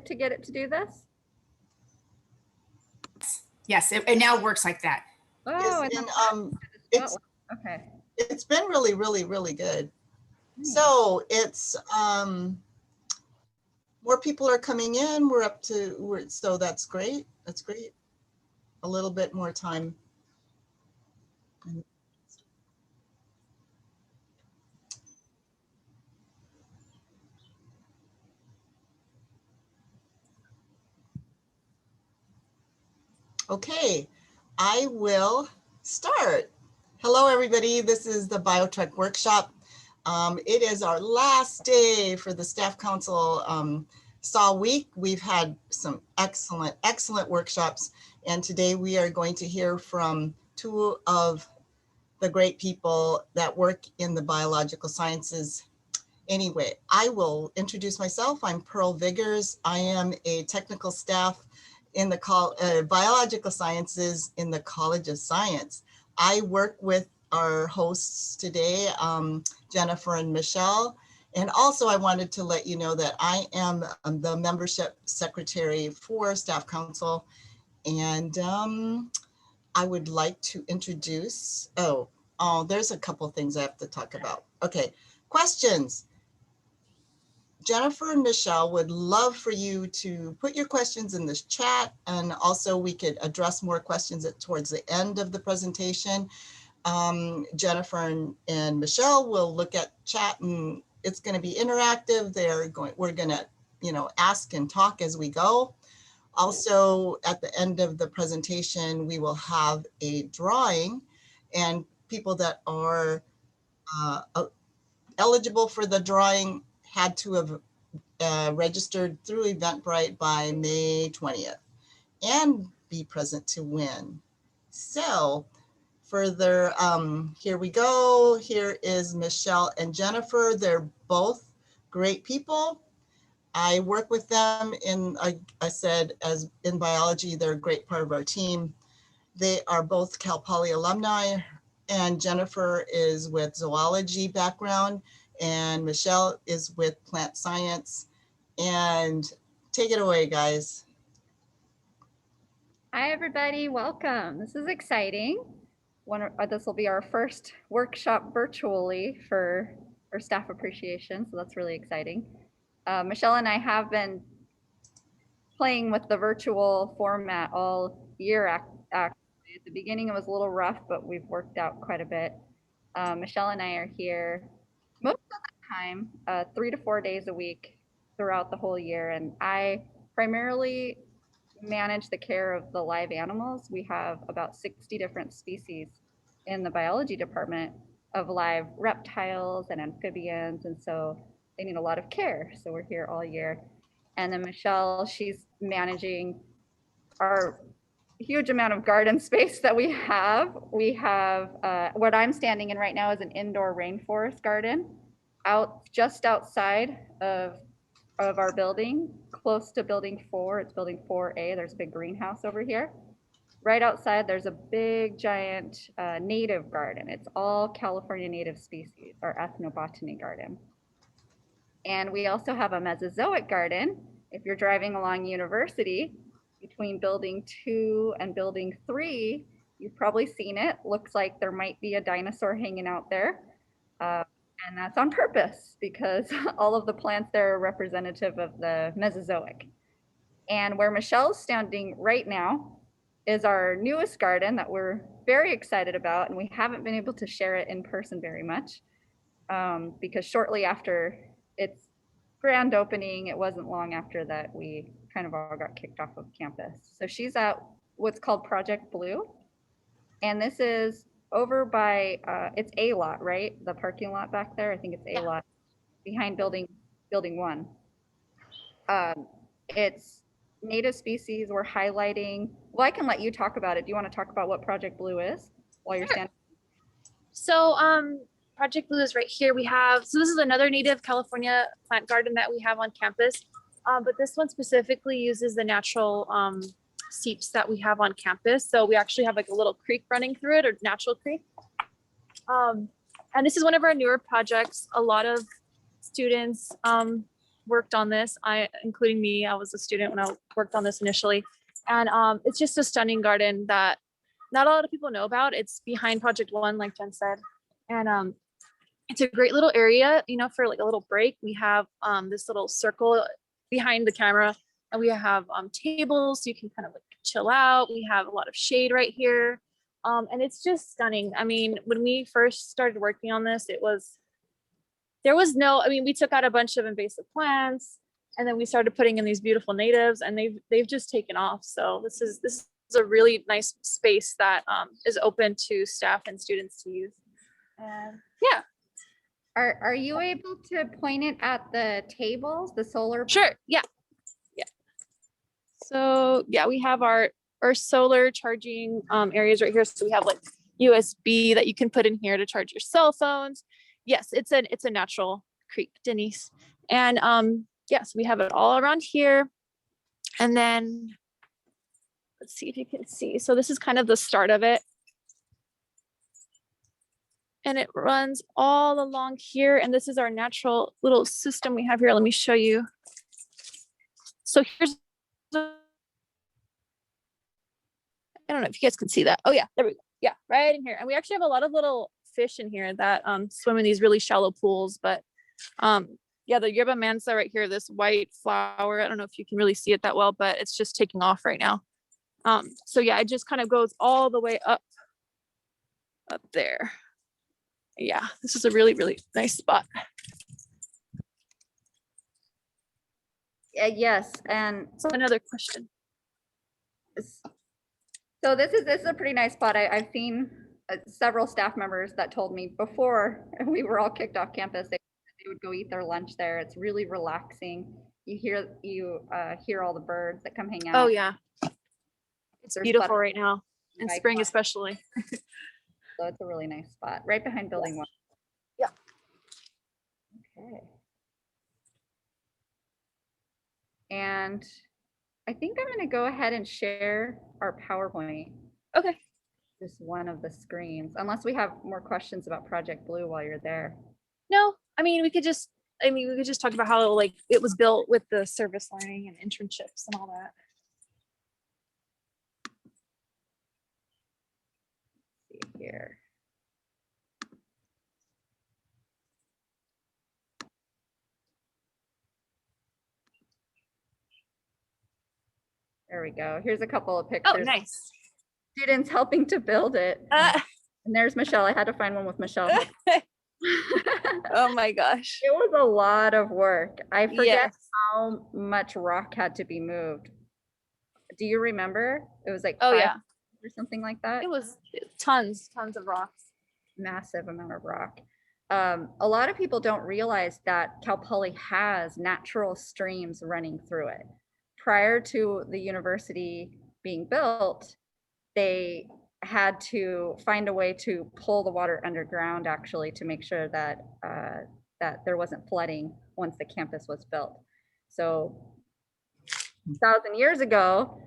to get it to do this? Yes, it now works like that. Oh, Yes, okay. It's been really, really, really good. Nice. So it's more people are coming in. So that's great. That's great. A little bit more time. Okay, I will start. Hello, everybody. This is the BioTrek workshop. It is our last day for the Staff Council SAW week. We've had some excellent workshops. And today we are going to hear from two of the great people that work in the biological sciences. Anyway, I will introduce myself. I'm Pearl Viggers. I am a technical staff in the biological sciences in the College of Science. I work with our hosts today, Jennifer and Michelle. And also I wanted to let you know that I am the membership secretary for Staff Council. And I would like to introduce, there's a couple things I have to talk about. Okay, questions. Jennifer and Michelle would love for you to put your questions in this chat, and also we could address more questions towards the end of the presentation. Jennifer and Michelle will look at chat, and it's going to be interactive. We're going to, ask and talk as we go. Also, at the end of the presentation, we will have a drawing, and people that are eligible for the drawing had to have registered through Eventbrite by May 20th and be present to win. So further, here we go. Here is Michelle and Jennifer. They're both great people. I work with them I said, as in biology, they're a great part of our team. They are both Cal Poly alumni, and Jennifer is with zoology background, and Michelle is with plant science. And take it away, guys. Hi, everybody. Welcome. This is exciting. This will be our first workshop virtually for staff appreciation, so that's really exciting. Michelle and I have been playing with the virtual format all year. Actually, at the beginning it was a little rough, but we've worked out quite a bit. Michelle and I are here most of the time, 3 to 4 days a week throughout the whole year, and I primarily manage the care of the live animals. We have about 60 different species in the biology department of live reptiles and amphibians, and so they need a lot of care. So we're here all year. And then Michelle, she's managing our huge amount of garden space that we have. We have, what I'm standing in right now is an indoor rainforest garden just outside of our building, close to building 4. It's building 4A. There's a big greenhouse over here. Right outside, there's a big, giant native garden. It's all California native species, our Ethnobotany Garden. And we also have a Mesozoic garden. If you're driving along University, between building 2 and building 3, you've probably seen it. Looks like there might be a dinosaur hanging out there. And that's on purpose because all of the plants there are representative of the Mesozoic. And where Michelle's standing right now is our newest garden that we're very excited about, and we haven't been able to share it in person very much because shortly after its grand opening, it wasn't long after that we kind of all got kicked off of campus. So she's at what's called Project Blue. And this is over by, it's A lot, right? The parking lot back there, I think it's A lot, behind building 1. It's native species. We're highlighting, well, I can let you talk about it. Do you want to talk about what Project Blue is while you're standing? So Project Blue is right here. So this is another native California plant garden that we have on campus. But this one specifically uses the natural seeps that we have on campus. So we actually have like a little creek running through it, or natural creek. And this is one of our newer projects. A lot of students worked on this. Including me, I was a student when I worked on this initially. And it's just a stunning garden that not a lot of people know about. It's behind Project One, like Jen said. And it's a great little area, you know, for like a little break. We have this little circle behind the camera, and we have tables so you can kind of like chill out. We have a lot of shade right here. And it's just stunning. I mean, when we first started working on this, we took out a bunch of invasive plants, and then we started putting in these beautiful natives, and they've just taken off. So this is a really nice space that is open to staff and students to use. And yeah. Are you able to point it at the tables, the solar? Sure. Yeah. So yeah, we have our solar charging areas right here. So we have like USB that you can put in here to charge your cell phones. Yes, it's a natural creek, Denise. And yes, we have it all around here. And then let's see if you can see. So this is kind of the start of it. And it runs all along here. And this is our natural little system we have here. Let me show you. So here's I don't know if you guys can see that. Oh yeah, there we go. Yeah, right in here. And we actually have a lot of little fish in here that swim in these really shallow pools. But yeah, the yerba mansa right here, this white flower, I don't know if you can really see it that well, but it's just taking off right now. So yeah, it just kind of goes all the way up there. Yeah, this is a really, really nice spot. Yes, and So another question. so this is a pretty nice spot. I've seen several staff members that told me before we were all kicked off campus, they would go eat their lunch there. It's really relaxing. You hear all the birds that come hang out. Oh yeah, it's There's beautiful butterflies right now, in by spring far. especially. So it's a really nice spot, right behind building one. Yeah. Okay. And I think I'm going to go ahead and share our PowerPoint, Okay. just one of the screens, unless we have more questions about Project Blue while you're there. No, we could just talk about how like it was built with the service learning and internships and all that. See here. There we go. Here's a couple of pictures. Oh, nice. Students helping to build it. And there's Michelle. I had to find one with Michelle. Oh my gosh. It was a lot of work. I forget Yes. how much rock had to be moved. Do you remember? It was like Oh 5 yeah. or something like that. It was tons of rocks. Massive amount of rock. A lot of people don't realize that Cal Poly has natural streams running through it. Prior to the university being built, they had to find a way to pull the water underground actually to make sure that that there wasn't flooding once the campus was built. So 1,000 years ago,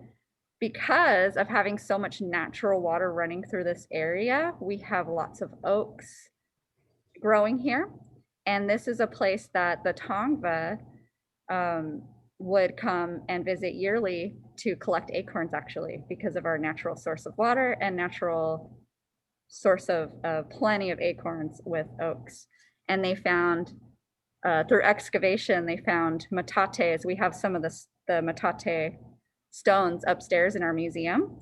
because of having so much natural water running through this area, we have lots of oaks growing here. And this is a place that the Tongva would come and visit yearly to collect acorns actually, because of our natural source of water and natural source of plenty of acorns with oaks. And they found, through excavation, they found metates. We have some of the metate stones upstairs in our museum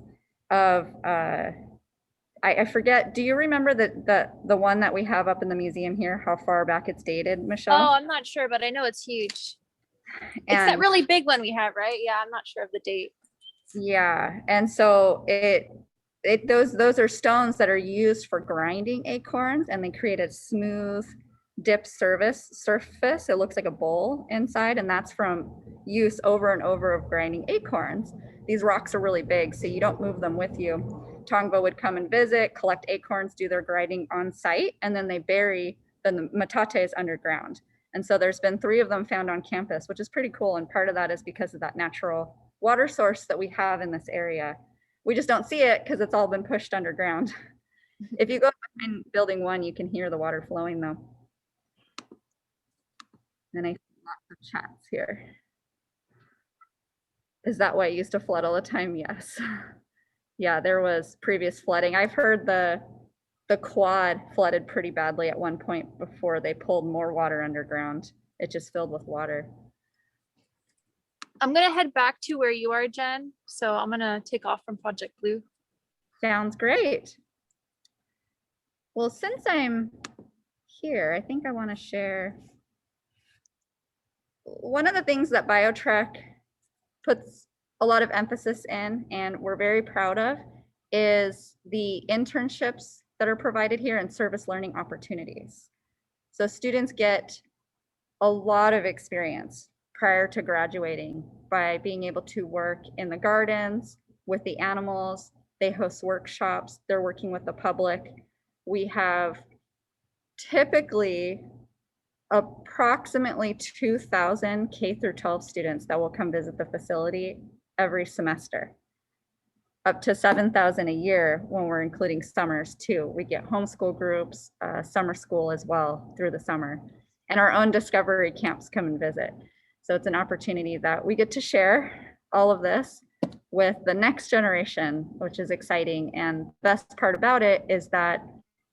of, I forget, do you remember the one that we have up in the museum here, how far back it's dated, Michelle? Oh, I'm not sure, but I know it's huge. It's that And- really big one we have, right? Yeah, I'm not sure of the date. Yeah, and so those are stones that are used for grinding acorns, and they create a smooth dip surface. It looks like a bowl inside, and that's from use over and over of grinding acorns. These rocks are really big, so you don't move them with you. Tongva would come and visit, collect acorns, do their grinding on site, and then they bury the metates underground. And so there's been 3 of them found on campus, which is pretty cool. And part of that is because of that natural water source that we have in this area. We just don't see it because it's all been pushed underground. If you go in building 1, you can hear the water flowing though. And I see lots of chats here. Is that why it used to flood all the time? Yes. Yeah, there was previous flooding. I've heard the quad flooded pretty badly at one point before they pulled more water underground. It just filled with water. I'm gonna head back to where you are, Jen. So I'm gonna take off from Project Blue. Sounds great. Well, since I'm here, I think I want to share one of the things that BioTrek puts a lot of emphasis in, and we're very proud of, is the internships that are provided here and service learning opportunities. So students get a lot of experience prior to graduating by being able to work in the gardens with the animals. They host workshops, they're working with the public. We have typically approximately 2,000 K through 12 students that will come visit the facility every semester, up to 7,000 a year when we're including summers too. We get homeschool groups, summer school as well through the summer, and our own discovery camps come and visit. So it's an opportunity that we get to share all of this with the next generation, which is exciting. And the best part about it is that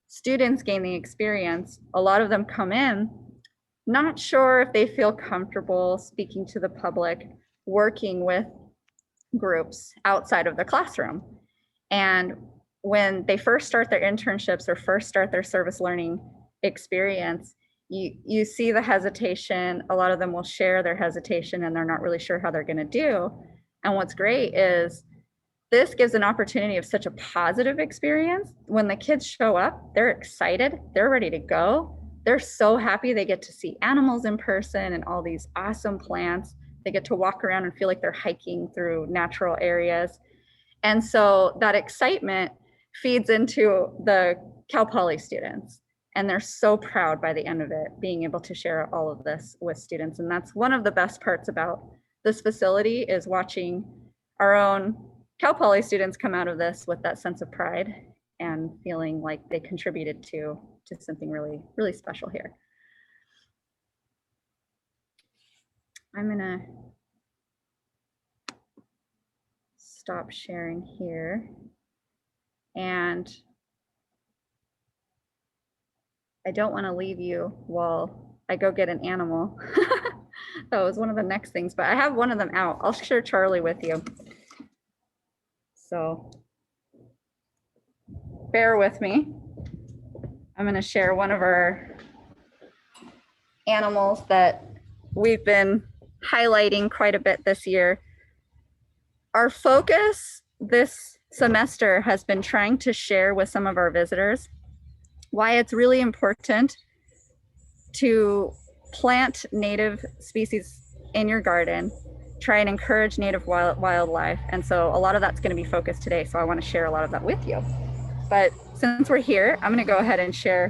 students gain the experience. A lot of them come in not sure if they feel comfortable speaking to the public, working with groups outside of the classroom. And when they first start their internships or first start their service learning experience, you see the hesitation. A lot of them will share their hesitation and they're not really sure how they're going to do. And what's great is this gives an opportunity of such a positive experience. When the kids show up, they're excited, they're ready to go. They're so happy they get to see animals in person and all these awesome plants. They get to walk around and feel like they're hiking through natural areas. And so that excitement feeds into the Cal Poly students. And they're so proud by the end of it, being able to share all of this with students. And that's one of the best parts about this facility, is watching our own Cal Poly students come out of this with that sense of pride and feeling like they contributed to something really, really special here. I'm gonna stop sharing here. And I don't want to leave you while I go get an animal. That was one of the next things, but I have one of them out. I'll share Charlie with you. So bear with me. I'm going to share one of our animals that we've been highlighting quite a bit this year. Our focus this semester has been trying to share with some of our visitors why it's really important to plant native species in your garden, try and encourage native wildlife. And so a lot of that's going to be focused today. So I want to share a lot of that with you. But since we're here, I'm going to go ahead and share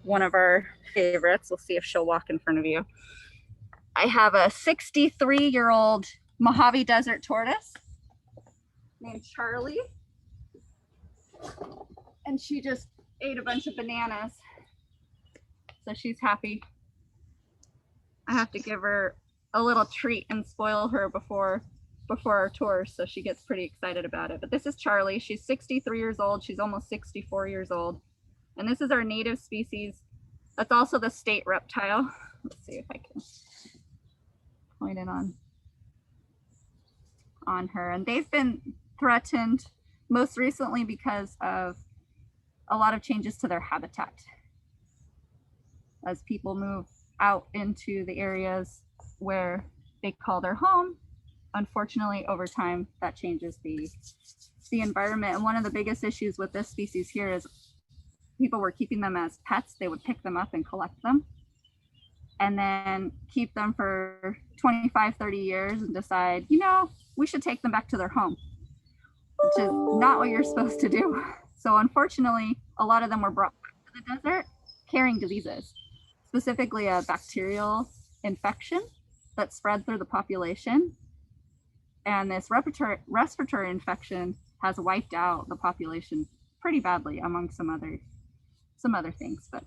one of our favorites. We'll see if she'll walk in front of you. I have a 63-year-old Mojave Desert tortoise named Charlie. And she just ate a bunch of bananas. So she's happy. I have to give her a little treat and spoil her before our tour, so she gets pretty excited about it. But this is Charlie. She's 63 years old. She's almost 64 years old. And this is our native species. That's also the state reptile. Let's see if I can point it on her. And they've been threatened most recently because of a lot of changes to their habitat. As people move out into the areas where they call their home, unfortunately, over time, that changes the environment. And one of the biggest issues with this species here is people were keeping them as pets. They would pick them up and collect them and then keep them for 25, 30 years and decide, you know, we should take them back to their home, which is not what you're supposed to do. So unfortunately, a lot of them were brought back to the desert carrying diseases, specifically a bacterial infection that spread through the population. And this respiratory infection has wiped out the population pretty badly, among some other things. But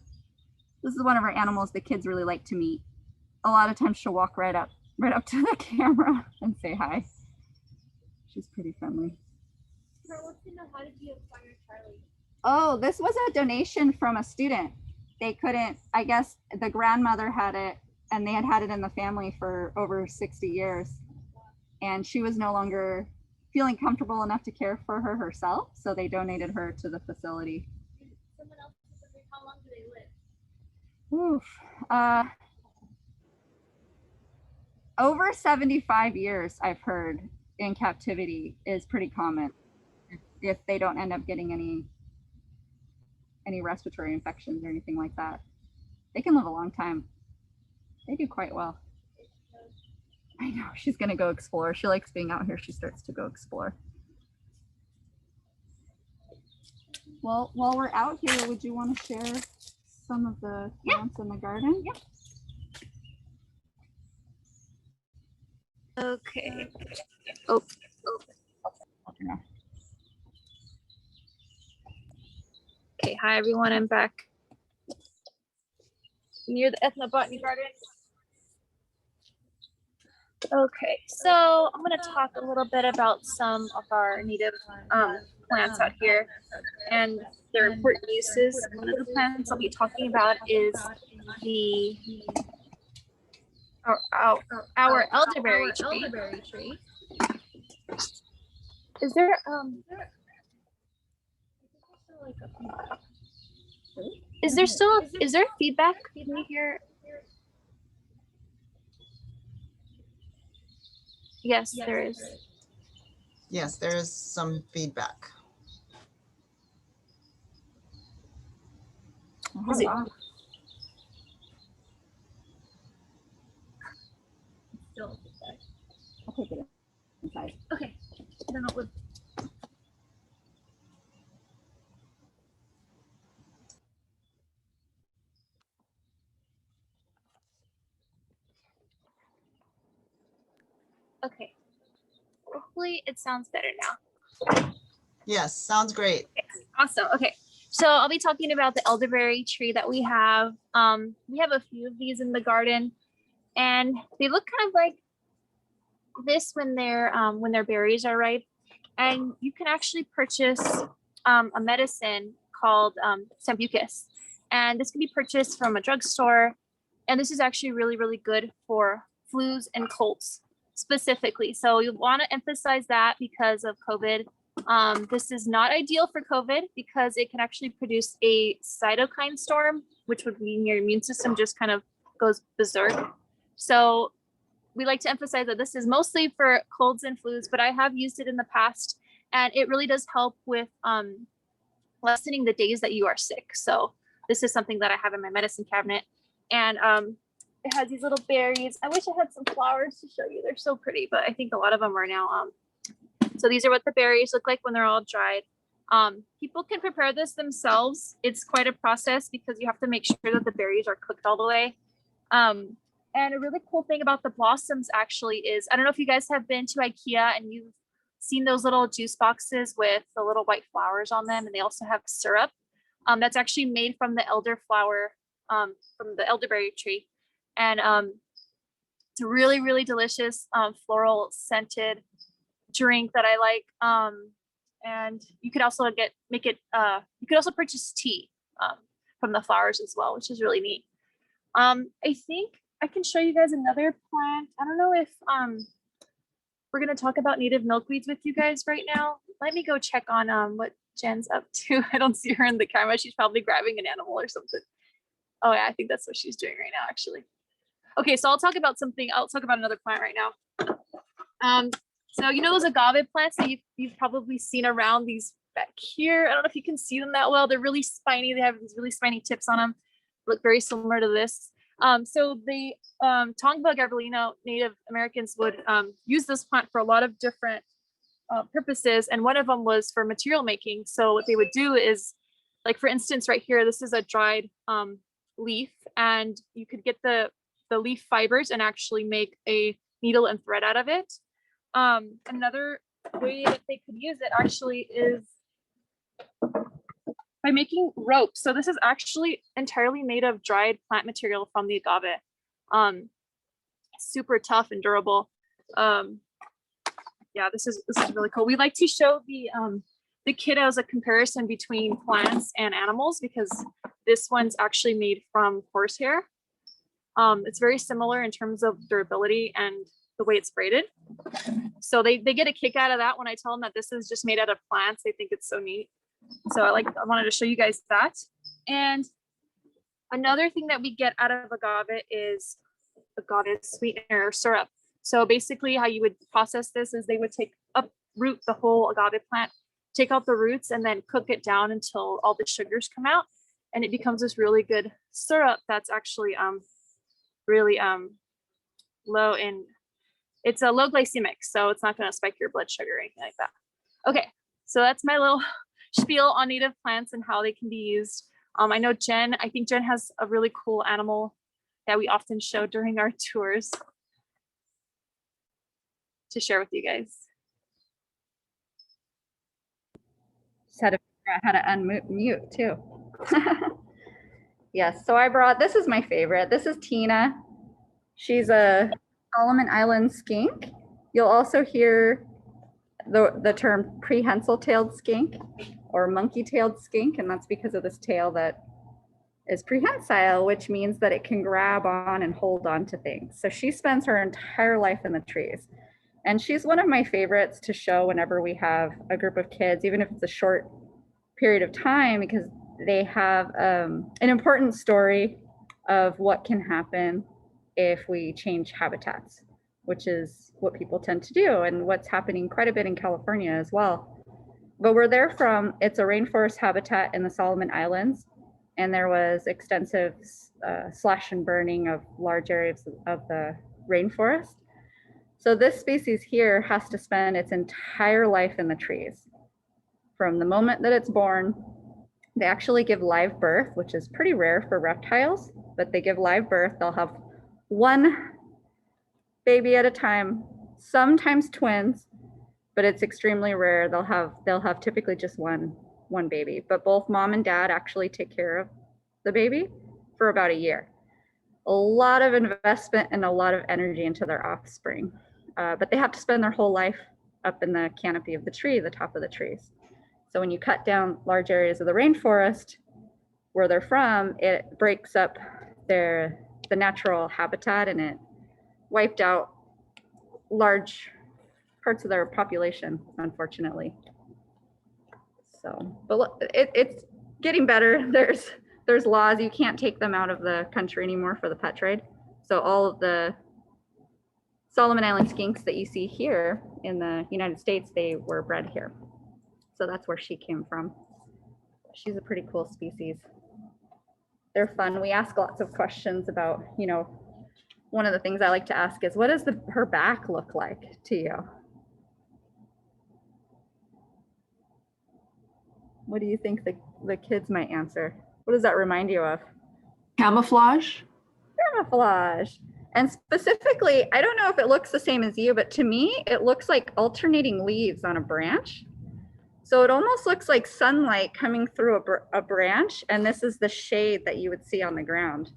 this is one of our animals the kids really like to meet. a lot of times she'll walk right up to the camera and say hi. She's pretty friendly. How did you acquire Charlie? Oh, this was a donation from a student. They couldn't, I guess the grandmother had it and they had it in the family for over 60 years. And she was no longer feeling comfortable enough to care for her herself. So they donated her to the facility. Someone else, how long do they live? Oof. Over 75 years, I've heard, in captivity is pretty common if they don't end up getting any respiratory infections or anything like that. They can live a long time. They do quite well. I know, she's gonna go explore. She likes being out here. She starts to go explore. Well, while we're out here, would you want to share some of the plants in the garden? Yeah. Okay. Oh. Okay, hi everyone, I'm back near the Ethnobotany Garden. Okay, so I'm going to talk a little bit about some of our native plants out here and their important uses. One of the plants I'll be talking about is our elderberry tree. Is there is there feedback? Can we hear? Yes, there is. Yes, there is some feedback. Is it? Still feedback. I'll take it inside. Okay. Then it would. Okay. Hopefully it sounds better now. Yes, sounds great. Awesome. Okay. So I'll be talking about the elderberry tree that we have. We have a few of these in the garden and they look kind of like this when their berries are ripe. And you can actually purchase a medicine called Sambucus. And this can be purchased from a drugstore. And this is actually really, really good for flus and colds specifically. So you want to emphasize that because of COVID. This is not ideal for COVID because it can actually produce a cytokine storm, which would mean your immune system just kind of goes berserk. So we like to emphasize that this is mostly for colds and flus, but I have used it in the past and it really does help with lessening the days that you are sick. So this is something that I have in my medicine cabinet and it has these little berries. I wish I had some flowers to show you. They're so pretty, but I think a lot of them are now. So these are what the berries look like when they're all dried. People can prepare this themselves. It's quite a process because you have to make sure that the berries are cooked all the way. And a really cool thing about the blossoms actually is, I don't know if you guys have been to IKEA and you've seen those little juice boxes with the little white flowers on them, and they also have syrup. That's actually made from the elderflower, from the elderberry tree. And it's a really, really delicious floral scented drink that I like. And you could also you could also purchase tea from the flowers as well, which is really neat. I think I can show you guys another plant. I don't know if we're going to talk about native milkweeds with you guys right now. Let me go check on what Jen's up to. I don't see her in the camera. She's probably grabbing an animal or something. Oh yeah, I think that's what she's doing right now, actually. Okay, so I'll talk about another plant right now. So you know those agave plants that you've probably seen around these back here? I don't know if you can see them that well. They're really spiny. They have these really spiny tips on them. Look very similar to this. So the Tongva gabardina Native Americans would use this plant for a lot of different purposes. And one of them was for material making. So what they would do is, like for instance, right here, this is a dried leaf, and you could get the leaf fibers and actually make a needle and thread out of it. Another way that they could use it actually is by making rope. So this is actually entirely made of dried plant material from the agave. super tough and durable. Yeah, this is really cool. We like to show the kiddos a comparison between plants and animals because this one's actually made from horsehair. It's very similar in terms of durability and the way it's braided. So they get a kick out of that when I tell them that this is just made out of plants. They think it's so neat. So I wanted to show you guys that. And another thing that we get out of agave is agave sweetener syrup. So basically how you would process this is they would uproot the whole agave plant, take out the roots, and then cook it down until all the sugars come out. And it becomes this really good syrup that's actually really low in, it's a low glycemic, so it's not going to spike your blood sugar or anything like that. Okay, so that's my little spiel on native plants and how they can be used. I know I think Jen has a really cool animal that we often show during our tours to share with you guys. Just had to figure out how to unmute too. Yes, so I brought, this is my favorite. This is Tina. She's a Solomon Island skink. You'll also hear the term prehensile-tailed skink or monkey-tailed skink, and that's because of this tail that is prehensile, which means that it can grab on and hold on to things. So she spends her entire life in the trees. And she's one of my favorites to show whenever we have a group of kids, even if it's a short period of time, because they have an important story of what can happen if we change habitats, which is what people tend to do and what's happening quite a bit in California as well. But where they're from, it's a rainforest habitat in the Solomon Islands, and there was extensive slash and burning of large areas of the rainforest. So this species here has to spend its entire life in the trees. From the moment that it's born, they actually give live birth, which is pretty rare for reptiles, but they give live birth. They'll have one baby at a time, sometimes twins, but it's extremely rare. They'll have typically just one baby, but both mom and dad actually take care of the baby for about a year. A lot of investment and a lot of energy into their offspring, but they have to spend their whole life up in the canopy of the tree, the top of the trees. So when you cut down large areas of the rainforest where they're from, it breaks up the natural habitat, and it wiped out large parts of their population, unfortunately. So, but it's getting better. There's laws. You can't take them out of the country anymore for the pet trade. So all of the Solomon Island skinks that you see here in the United States, they were bred here. So that's where she came from. She's a pretty cool species. They're fun. We ask lots of questions about, one of the things I like to ask is, what does her back look like to you? What do you think the kids might answer? What does that remind you of? Camouflage. Camouflage. And specifically, I don't know if it looks the same as you, but to me, it looks like alternating leaves on a branch. So it almost looks like sunlight coming through a branch, and this is the shade that you would see on the ground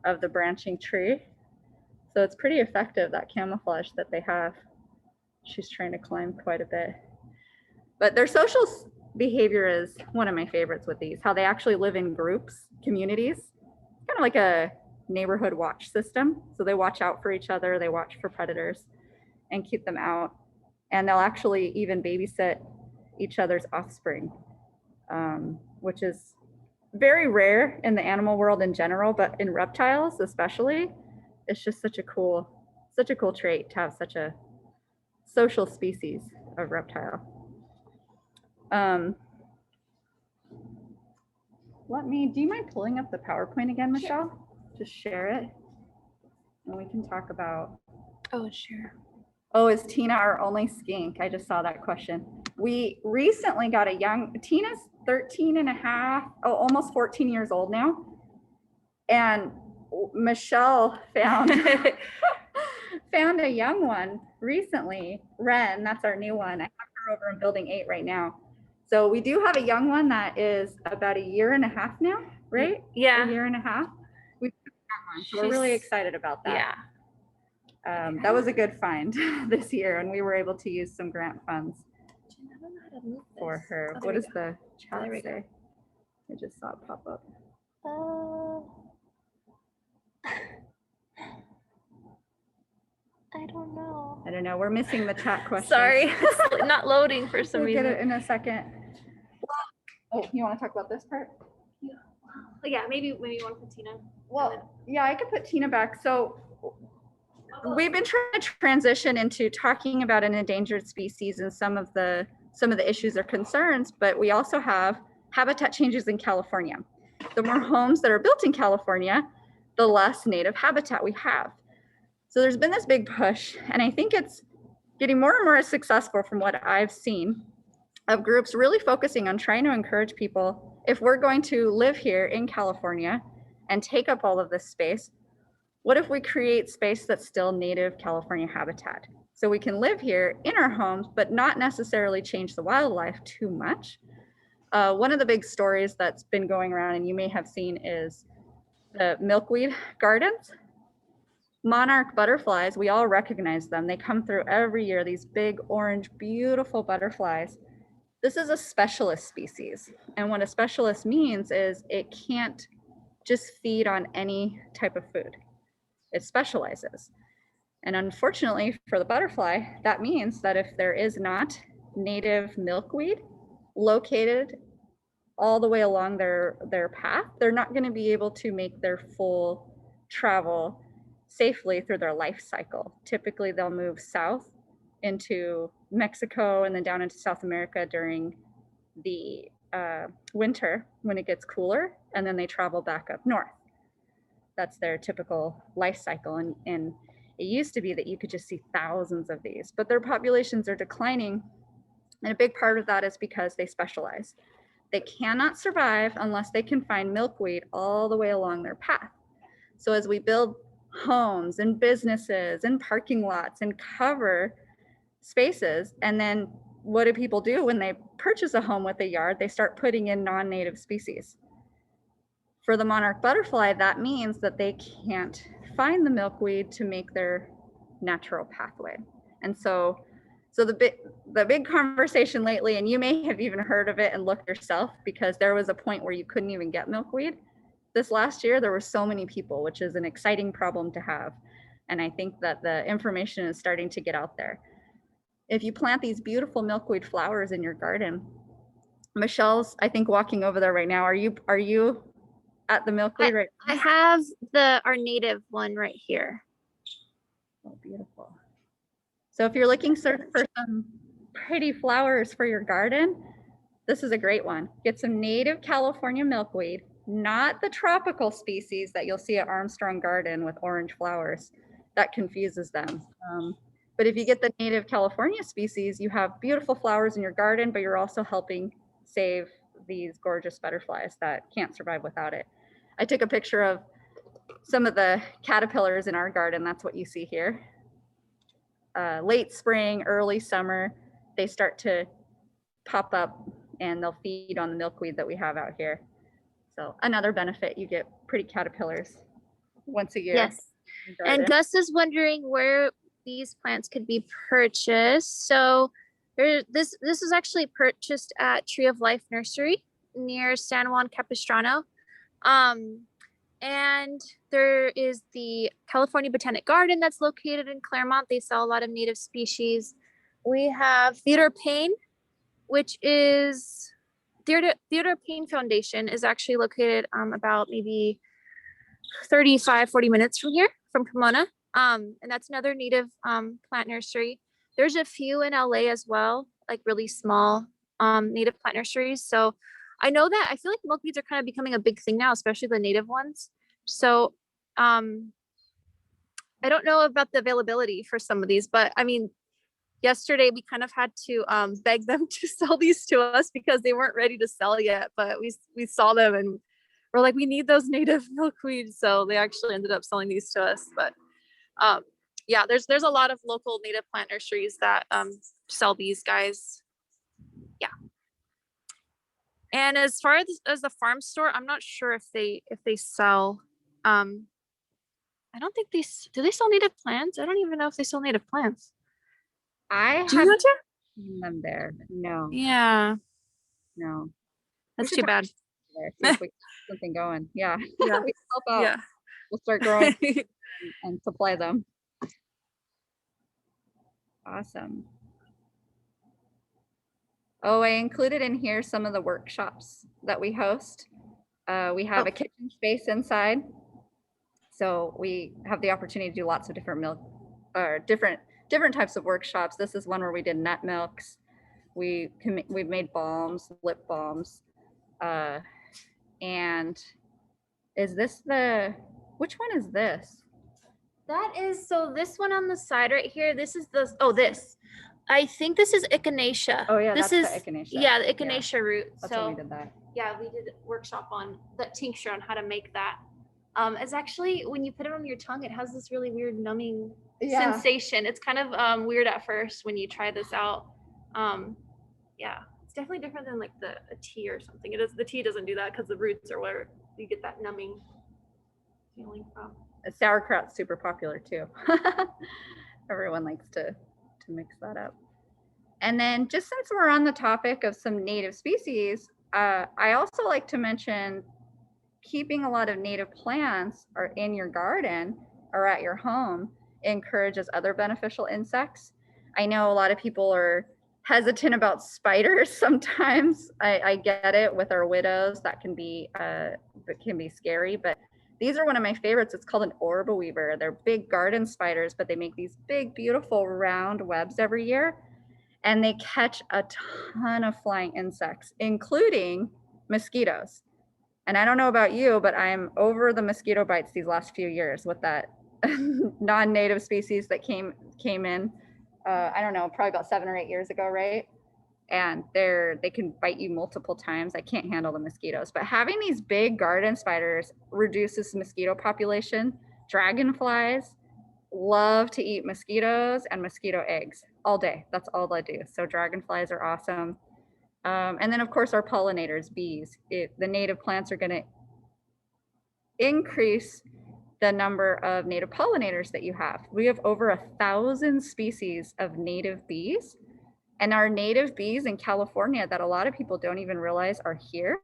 of the branching tree. So it's pretty effective, that camouflage that they have. She's trying to climb quite a bit. But their social behavior is one of my favorites with these, how they actually live in groups, communities, kind of like a neighborhood watch system. So they watch out for each other, they watch for predators and keep them out. And they'll actually even babysit each other's offspring, which is very rare in the animal world in general, but in reptiles especially, it's just such a cool trait to have such a social species of reptile. Do you mind pulling up the PowerPoint again, Michelle? Sure. Just share it and we can talk about. Oh, sure. Oh, is Tina our only skink? I just saw that question. We recently got Tina's 13 and a half, almost 14 years old now. And Michelle found a young one recently, Ren, that's our new one. I have her over in building 8 right now. So we do have a young one that is about a year and a half now, right? Yeah. A year and a half. So we're really excited about that. Yeah. That was a good find this year, and we were able to use some grant funds I don't know how to move for this. her. Oh, there What we does the chat there we go. say? I just saw it pop up. I don't know. I don't know. We're missing the chat question. Sorry, it's not loading for some We'll reason. get it in a second. Oh, you want to talk about this part? Yeah, maybe you want to put Tina. Well, yeah, I could put Tina back. So we've been trying to transition into talking about an endangered species and some of the issues or concerns, but we also have habitat changes in California. The more homes that are built in California, the less native habitat we have. So there's been this big push, and I think it's getting more and more successful from what I've seen, of groups really focusing on trying to encourage people, if we're going to live here in California and take up all of this space, what if we create space that's still native California habitat? So we can live here in our homes, but not necessarily change the wildlife too much. One of the big stories that's been going around, and you may have seen, is the milkweed gardens. Monarch butterflies, we all recognize them. They come through every year, these big, orange, beautiful butterflies. This is a specialist species. And what a specialist means is it can't just feed on any type of food. It specializes. And unfortunately for the butterfly, that means that if there is not native milkweed located all the way along their path, they're not going to be able to make their full travel safely through their life cycle. Typically, they'll move south into Mexico and then down into South America during the winter when it gets cooler, and then they travel back up north. That's their typical life cycle. And it used to be that you could just see thousands of these, but their populations are declining. And a big part of that is because they specialize. They cannot survive unless they can find milkweed all the way along their path. So as we build homes and businesses and parking lots and cover spaces, and then what do people do when they purchase a home with a yard? They start putting in non-native species. For the monarch butterfly, that means that they can't find the milkweed to make their natural pathway. And so the big conversation lately, and you may have even heard of it and looked yourself, because there was a point where you couldn't even get milkweed. This last year, there were so many people, which is an exciting problem to have. And I think that the information is starting to get out there. If you plant these beautiful milkweed flowers in your garden, Michelle's, I think, walking over there right now. Are you at the milkweed right now? I have our native one right here. Oh, beautiful. So if you're looking for some pretty flowers for your garden, this is a great one. Get some native California milkweed, not the tropical species that you'll see at Armstrong Garden with orange flowers. That confuses them. But if you get the native California species, you have beautiful flowers in your garden, but you're also helping save these gorgeous butterflies that can't survive without it. I took a picture of some of the caterpillars in our garden. That's what you see here. Late spring, early summer, they start to pop up and they'll feed on the milkweed that we have out here. So another benefit, you get pretty caterpillars once a year. Yes. And Gus is wondering where these plants could be purchased. So this is actually purchased at Tree of Life Nursery near San Juan Capistrano. And there is the California Botanic Garden that's located in Claremont. They sell a lot of native species. We have Theodore Payne, which is Theodore Payne Foundation is actually located about maybe 40 minutes from here, from Pomona. And that's another native plant nursery. There's a few in LA as well, like really small native plant nurseries. So I know that I feel like milkweeds are kind of becoming a big thing now, especially the native ones. So I don't know about the availability for some of these, but I mean, yesterday we kind of had to beg them to sell these to us because they weren't ready to sell yet, but we saw them and we're like, we need those native milkweeds. So they actually ended up selling these to us. But yeah, there's a lot of local native plant nurseries that sell these guys. Yeah. And as far as the farm store, I'm not sure if they sell I don't think do they sell native plants? I don't even know if they sell native plants. I Do you have know, Jen? seen them there. No, Yeah, no. We that's should too talk bad. there, see if we can get something going. Yeah, Yeah, we can help out. yeah. We'll start growing and supply them. Awesome. Oh, I included in here some of the workshops that we host. We have Oh. a kitchen space inside. So we have the opportunity to do lots of different milk or different types of workshops. This is one where we did nut milks. We've made balms, lip balms. And is this which one is this? That is, so this one on the side right here, this is this. I think this is echinacea. Oh yeah, this that's is the echinacea. Yeah, the echinacea root. That's when we So did that. yeah, we did a workshop on that tincture on how to make that. It's actually, when you put it on your tongue, it has this really weird numbing sensation. It's kind of weird at first when you try this out. Yeah, it's definitely different than like a tea or something. The tea doesn't do that because the roots are where you get that numbing feeling from. Sauerkraut's super popular too. Everyone likes to mix that up. And then just since we're on the topic of some native species, I also like to mention keeping a lot of native plants or in your garden or at your home encourages other beneficial insects. I know a lot of people are hesitant about spiders sometimes. I get it with our widows, that can be scary, but these are one of my favorites. It's called an orb weaver. They're big garden spiders, but they make these big, beautiful round webs every year. And they catch a ton of flying insects, including mosquitoes. And I don't know about you, but I'm over the mosquito bites these last few years with that non-native species that came in. I don't know, probably about 7 or 8 years ago, right? And they can bite you multiple times. I can't handle the mosquitoes, but having these big garden spiders reduces mosquito population. Dragonflies love to eat mosquitoes and mosquito eggs all day. That's all they do. So dragonflies are awesome. And then of course our pollinators, bees. The native plants are going to increase the number of native pollinators that you have. We have over 1,000 species of native bees. And our native bees in California that a lot of people don't even realize are here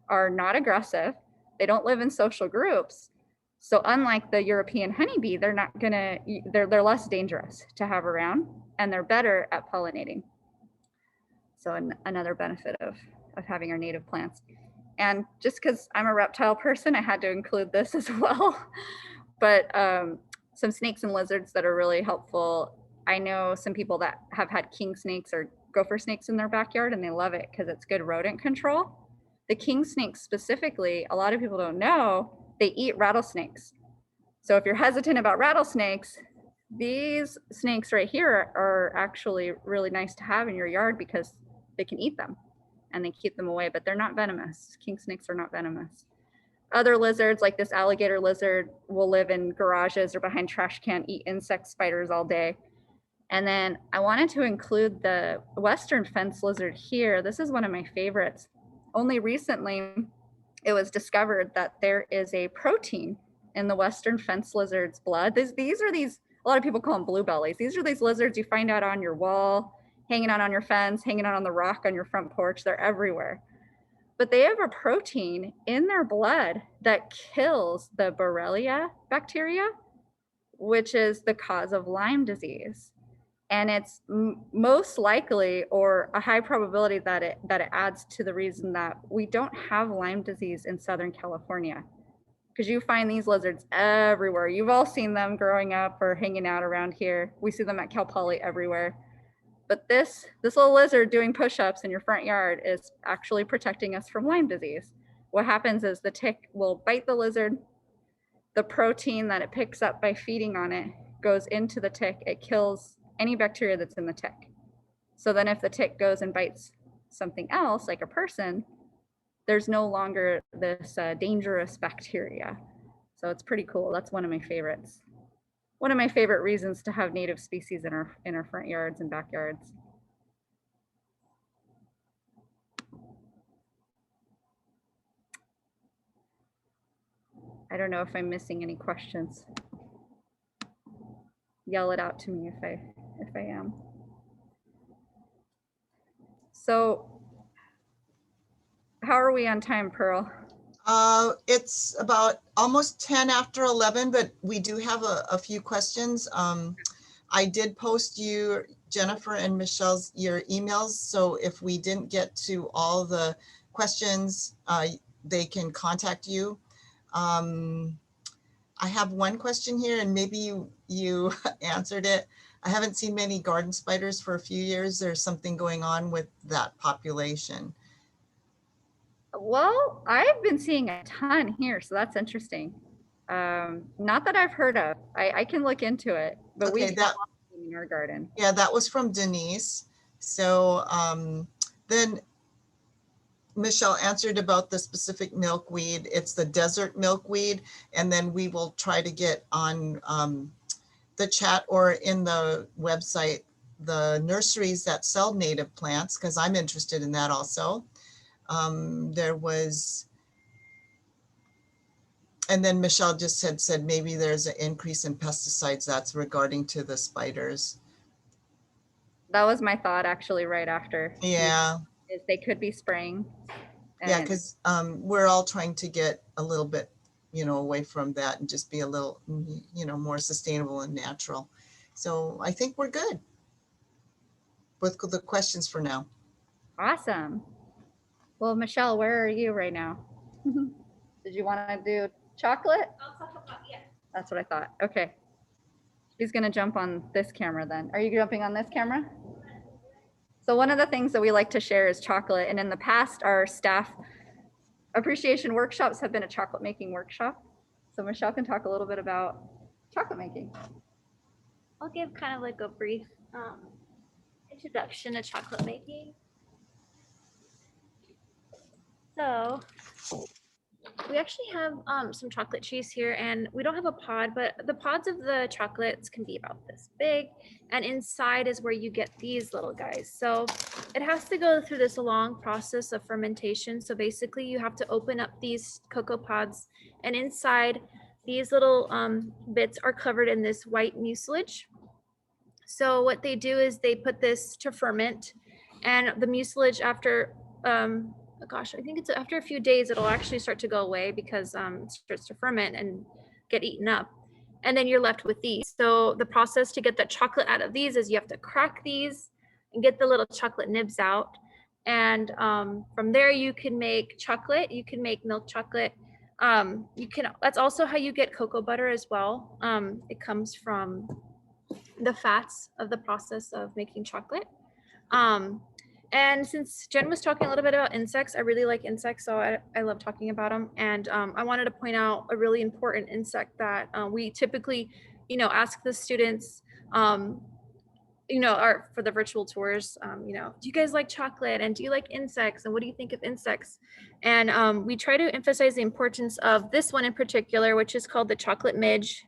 are not aggressive. They don't live in social groups. So unlike the European honeybee, they're less dangerous to have around, and they're better at pollinating. So another benefit of having our native plants. And just because I'm a reptile person, I had to include this as well. But some snakes and lizards that are really helpful. I know some people that have had king snakes or gopher snakes in their backyard, and they love it because it's good rodent control. The king snakes specifically, a lot of people don't know, they eat rattlesnakes. So if you're hesitant about rattlesnakes, these snakes right here are actually really nice to have in your yard because they can eat them and they keep them away, but they're not venomous. King snakes are not venomous. Other lizards, like this alligator lizard, will live in garages or behind trash can, eat insect spiders all day. And then I wanted to include the western fence lizard here. This is one of my favorites. Only recently, it was discovered that there is a protein in the western fence lizard's blood. These are a lot of people call them blue bellies. These are these lizards you find out on your wall, hanging out on your fence, hanging out on the rock on your front porch. They're everywhere. But they have a protein in their blood that kills the Borrelia bacteria, which is the cause of Lyme disease. And it's most likely, or a high probability, that it adds to the reason that we don't have Lyme disease in Southern California, because you find these lizards everywhere. You've all seen them growing up or hanging out around here. We see them at Cal Poly everywhere. But this little lizard doing push-ups in your front yard is actually protecting us from Lyme disease. What happens is the tick will bite the lizard. The protein that it picks up by feeding on it goes into the tick. It kills any bacteria that's in the tick. So then if the tick goes and bites something else, like a person, there's no longer this dangerous bacteria. So it's pretty cool. That's one of my favorites. One of my favorite reasons to have native species in our front yards and backyards. I don't know if I'm missing any questions. yell it out to me if I am. So how are we on time, Pearl? It's about almost 10 after 11, but we do have a few questions. I did post you, Jennifer and Michelle's, your emails. So if we didn't get to all the questions, they can contact you. I have one question here, and maybe you answered it. I haven't seen many garden spiders for a few years. There's something going on with that population. Well, I've been seeing a ton here, so that's interesting. Not that I've heard of. I can look into it, but Okay, we that, in our garden. yeah, that was from Denise. So then Michelle answered about the specific milkweed. It's the desert milkweed. And then we will try to get on the chat or in the website, the nurseries that sell native plants, because I'm interested in that also. There was, and then Michelle just said maybe there's an increase in pesticides that's regarding to the spiders. That was my thought actually right after. Yeah. Is they could be spraying. Yeah, and- because we're all trying to get a little bit, away from that and just be a little, more sustainable and natural. So I think we're good with the questions for now. Awesome. Well, Michelle, where are you right now? Did you want to do chocolate? I'll talk about, yeah. That's what I thought. Okay. She's going to jump on this camera then. Are you jumping on this camera? So one of the things that we like to share is chocolate. And in the past, our staff appreciation workshops have been a chocolate making workshop. So Michelle can talk a little bit about chocolate making. I'll give kind of like a brief introduction to chocolate making. So we actually have some chocolate trees here, and we don't have a pod, but the pods of the chocolates can be about this big, and inside is where you get these little guys. So it has to go through this long process of fermentation. So basically you have to open up these cocoa pods, and inside these little bits are covered in this white mucilage. So what they do is they put this to ferment, and the mucilage after gosh, I think it's after a few days, it'll actually start to go away because it starts to ferment and get eaten up. And then you're left with these. So the process to get the chocolate out of these is you have to crack these and get the little chocolate nibs out. And from there you can make chocolate, you can make milk chocolate. That's also how you get cocoa butter as well. It comes from the fats of the process of making chocolate. And since Jen was talking a little bit about insects, I really like insects, so I love talking about them. And I wanted to point out a really important insect that we typically, ask the students, for the virtual tours, do you guys like chocolate, and do you like insects, and what do you think of insects? And we try to emphasize the importance of this one in particular, which is called the chocolate midge.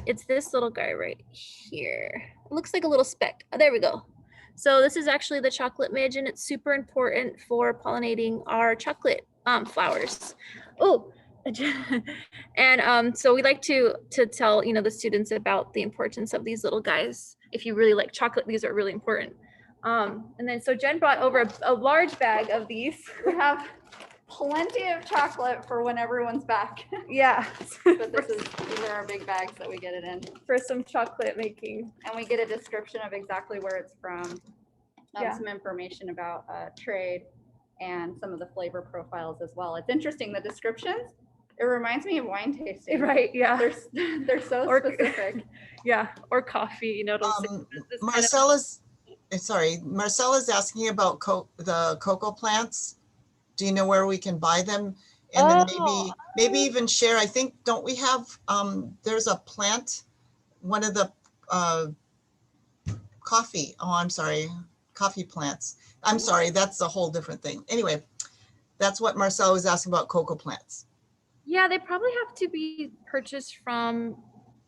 It's this little guy right here. It looks like a little speck. Oh, there we go. So this is actually the chocolate midge, and it's super important for pollinating our chocolate flowers. Oh, and so we like to tell the students about the importance of these little guys. If you really like chocolate, these are really important. And then so Jen brought over a large bag of these. We have plenty of chocolate for when everyone's back. Yeah. But these are our big bags that we get it in. For some chocolate making. And we get a description of exactly where it's from, Yeah. some information about trade, and some of the flavor profiles as well. It's interesting, the descriptions, it reminds me of wine tasting. Right, yeah. They're so specific. Yeah, or coffee, it'll say this kind of- Marcella's asking about the cocoa plants. Do you know where we can buy them? And then maybe even share, I think, don't we have, there's a plant, one of the coffee plants. I'm sorry, that's a whole different thing. Anyway, that's what Marcella was asking about cocoa plants. Yeah, they probably have to be purchased from,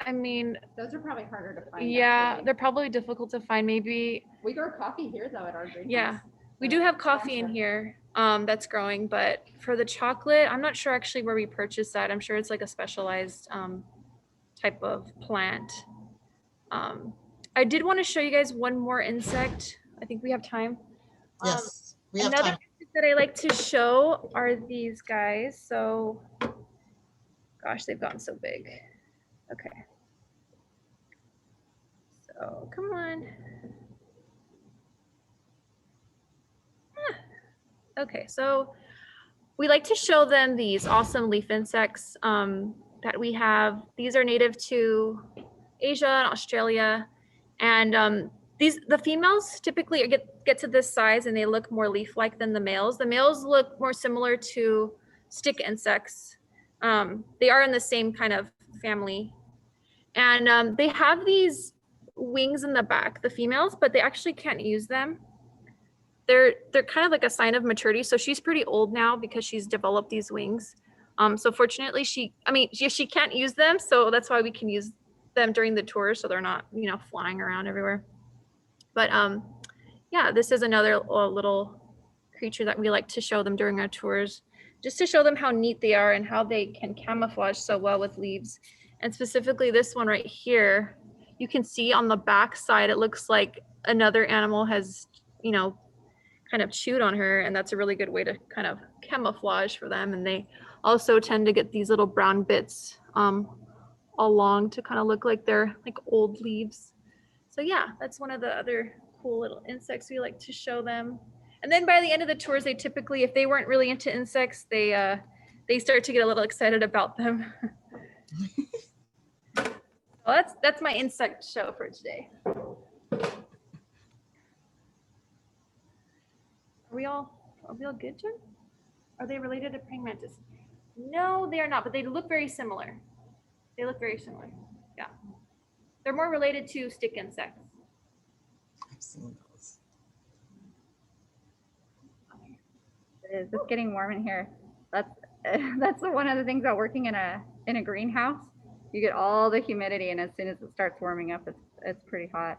Those are probably harder to find. yeah, actually. they're probably difficult to find. Maybe, We grow coffee here though at our greenhouse. yeah, we do have coffee in here that's growing, but for the chocolate, I'm not sure actually where we purchase that. I'm sure it's like a specialized type of plant. I did want to show you guys one more insect. I think we have time. Yes, we have Another time. insect that I like to show are these guys. So, gosh, they've gotten so big. Okay. So, come on. Okay, so we like to show them these awesome leaf insects that we have. These are native to Asia and Australia. And the females typically get to this size and they look more leaf-like than the males. The males look more similar to stick insects. They are in the same kind of family. And they have these wings in the back, the females, but they actually can't use them. They're kind of like a sign of maturity. So she's pretty old now because she's developed these wings. So fortunately, she can't use them. So that's why we can use them during the tour. So they're not, flying around everywhere. But yeah, this is another little creature that we like to show them during our tours, just to show them how neat they are and how they can camouflage so well with leaves. And specifically this one right here, you can see on the back side, it looks like another animal has, kind of chewed on her, and that's a really good way to kind of camouflage for them. And they also tend to get these little brown bits along to kind of look like they're like old leaves. So yeah, that's one of the other cool little insects we like to show them. And then by the end of the tours, they typically, if they weren't really into insects, they start to get a little excited about them. Well, that's my insect show for today. Are we all good, Jen? Are they related to praying mantis? No, they are not, but they look very similar. They look very similar. Yeah. They're more related to stick insects. I've seen those. It's getting warm in here. That's one of the things about working in a greenhouse. You get all the humidity, and as soon as it starts warming up, it's pretty hot.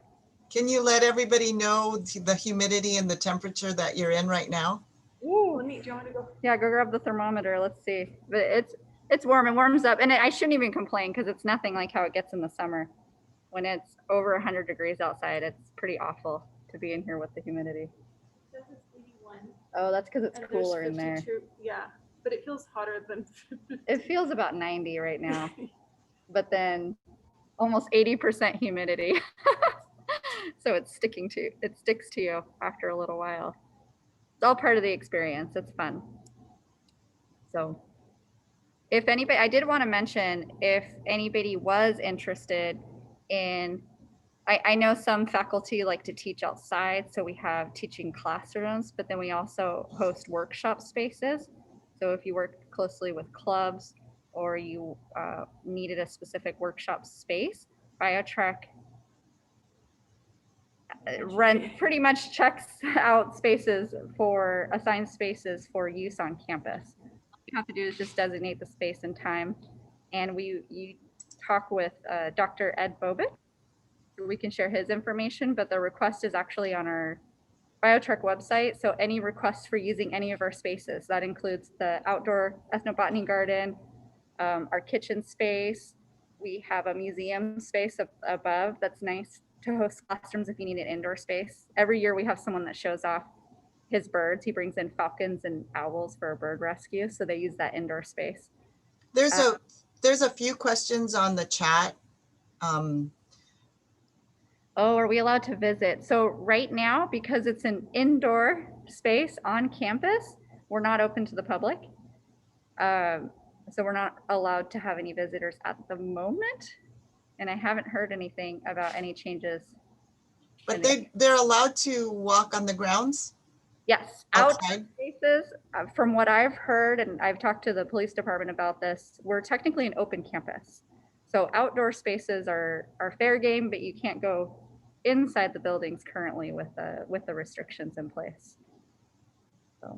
Can you let everybody know the humidity and the temperature that you're in right now? Ooh, neat. Do you want me to go? Yeah, go grab the thermometer. Let's see. But it's warm and warms up, and I shouldn't even complain because it's nothing like how it gets in the summer. When it's over 100 degrees outside, it's pretty awful to be in here with the humidity. This is 81. Oh, that's because it's And there's cooler in there. 52. Yeah, but it feels hotter than. It feels about 90 right now, but then almost 80% humidity. So it sticks to you after a little while. It's all part of the experience. It's fun. So if anybody, I did want to mention, if anybody was interested in, I know some faculty like to teach outside, so we have teaching classrooms, but then we also host workshop spaces. So if you work closely with clubs or you needed a specific workshop space, BioTrek pretty much checks out assigned spaces for use on campus. All you have to do is just designate the space and time. And you talk with Dr. Ed Bobit. We can share his information, but the request is actually on our BioTrek website. So any requests for using any of our spaces, that includes the outdoor Ethnobotany Garden, our kitchen space. We have a museum space above that's nice to host classrooms if you need an indoor space. Every year we have someone that shows off his birds. He brings in falcons and owls for a bird rescue, so they use that indoor space. There's a few questions on the chat. Oh, are we allowed to visit? So right now, because it's an indoor space on campus, we're not open to the public. So we're not allowed to have any visitors at the moment. And I haven't heard anything about any changes. But they're allowed to walk on the grounds? Yes, Outside? outdoor spaces, from what I've heard, and I've talked to the police department about this, we're technically an open campus. So outdoor spaces are fair game, but you can't go inside the buildings currently with the restrictions in place. So.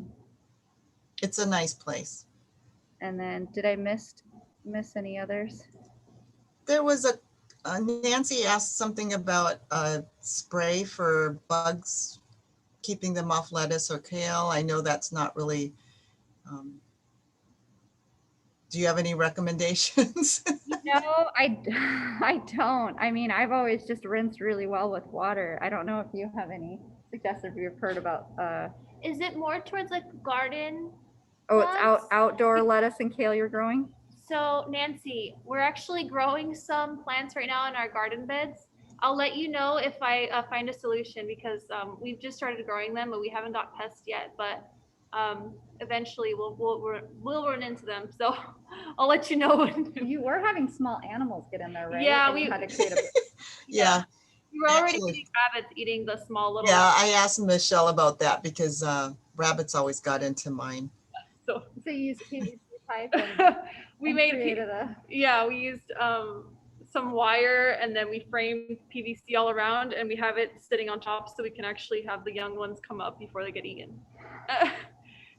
It's a nice place. And then did I miss any others? There was Nancy asked something about a spray for bugs, keeping them off lettuce or kale. I know that's not really Do you have any recommendations? No, I don't. I mean, I've always just rinsed really well with water. I don't know if you have any suggestions you've heard about. Is it more towards like garden? Oh, it's Plants? outdoor lettuce and kale you're growing? So Nancy, we're actually growing some plants right now in our garden beds. I'll let you know if I find a solution because we've just started growing them, but we haven't got pests yet. But eventually we'll run into them. So I'll let you know. You were having small animals get in there, right? Yeah, And you had to create a. Yeah, We were already Actually- getting rabbits eating the small little. yeah, I asked Michelle about that because rabbits always got into mine. So So you used PVC pipe and, we and made created a. yeah, we used some wire and then we framed PVC all around and we have it sitting on top so we can actually have the young ones come up before they get eaten.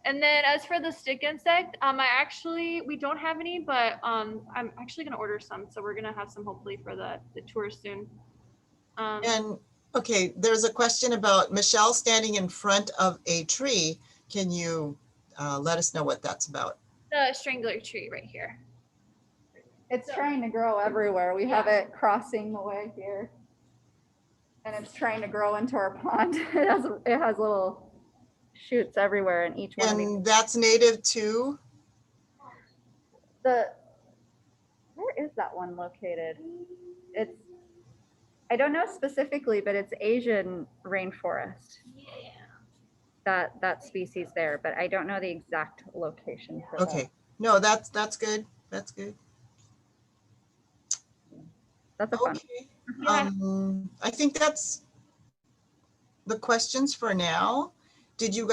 And then as for the stick insect, we don't have any, but I'm actually gonna order some. So we're gonna have some hopefully for the tour soon. And okay, there's a question about Michelle standing in front of a tree. Can you let us know what that's about? The strangler tree right here. It's trying to grow everywhere. We have it crossing the way here. And it's trying to grow into our pond. It has little shoots everywhere in each one of these. And that's native to? Where is that one located? I don't know specifically, but it's Asian rainforest. Yeah. That species there, but I don't know the exact location for that. Okay, no, that's good. That's good. That's a fun. Okay, Yeah. I think that's the questions for now. Did you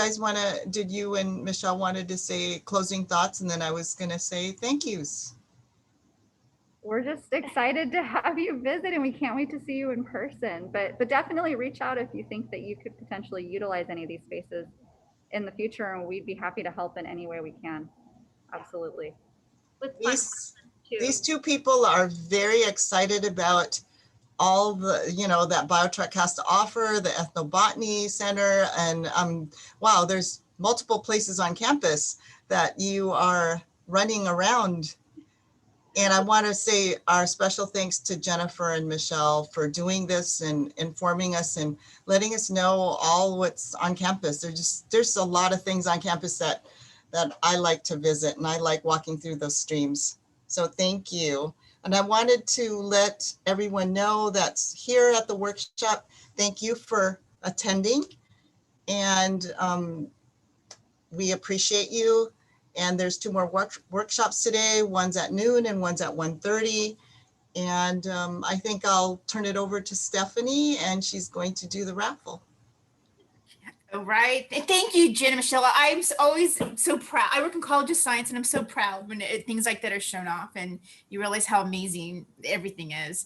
and Michelle wanted to say closing thoughts, and then I was gonna say thank yous. We're just excited to have you visit and we can't wait to see you in person, but definitely reach out if you think that you could potentially utilize any of these spaces in the future, and we'd be happy to help in any way we can. Absolutely. With fun too. These two people are very excited about all the, that BioTrek has to offer, the Ethnobotany Center, and wow, there's multiple places on campus that you are running around. And I want to say our special thanks to Jennifer and Michelle for doing this and informing us and letting us know all what's on campus. There's a lot of things on campus that I like to visit, and I like walking through those streams. So thank you. And I wanted to let everyone know that's here at the workshop. Thank you for attending. And we appreciate you. And there's 2 more workshops today. One's at noon and one's at 1:30. And I think I'll turn it over to Stephanie, and she's going to do the raffle. All right. Thank you, Jen and Michelle. I'm always so proud. I work in College of Science, and I'm so proud when things like that are shown off and you realize how amazing everything is.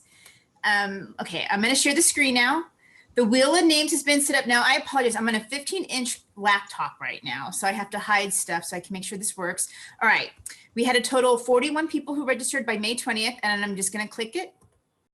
Okay, I'm going to share the screen now. The wheel of names has been set up now. I apologize. I'm on a 15-inch laptop right now, so I have to hide stuff so I can make sure this works. All right. We had a total of 41 people who registered by May 20th, and I'm just going to click it.